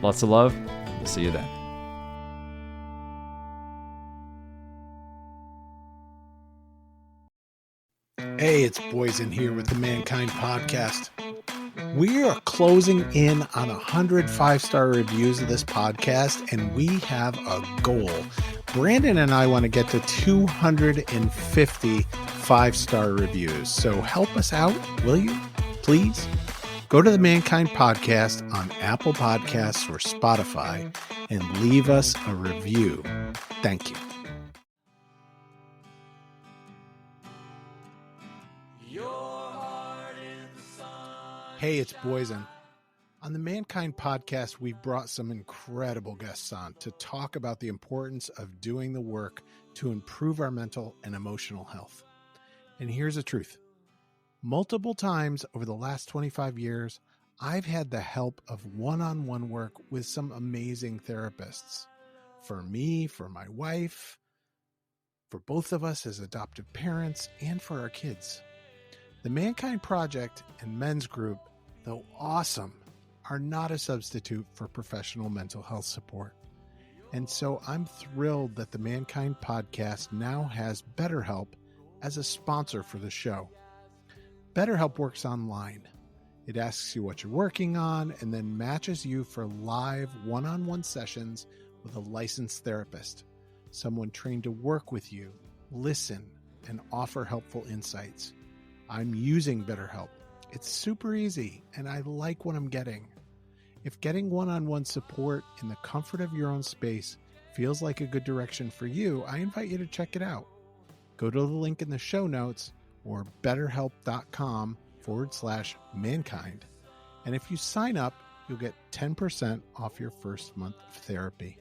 Lots of love. We'll see you then. Hey, it's Boys in here with the Mankind Podcast. We are closing in on 100 5-star reviews of this podcast, and we have a goal. Brandon and I want to get to 250 5-star reviews. So help us out, will you? Please go to the Mankind Podcast on Apple Podcasts or Spotify and leave us a review. Thank you. Hey, it's Boysen. On the Mankind Podcast, we've brought some incredible guests on to talk about the importance of doing the work to improve our mental and emotional health. And here's the truth. Multiple times over the last 25 years, I've had the help of one-on-one work with some amazing therapists. For me, for my wife, for both of us as adoptive parents, and for our kids. The Mankind Project and Men's Group, though awesome, are not a substitute for professional mental health support. And so I'm thrilled that the Mankind Podcast now has BetterHelp as a sponsor for the show. BetterHelp works online. It asks you what you're working on and then matches you for live one-on-one sessions with a licensed therapist, someone trained to work with you, listen, and offer helpful insights. I'm using BetterHelp. It's super easy, and I like what I'm getting. If getting one-on-one support in the comfort of your own space feels like a good direction for you, I invite you to check it out. Go to the link in the show notes or betterhelp.com/mankind. And if you sign up, you'll get 10% off your first month of therapy.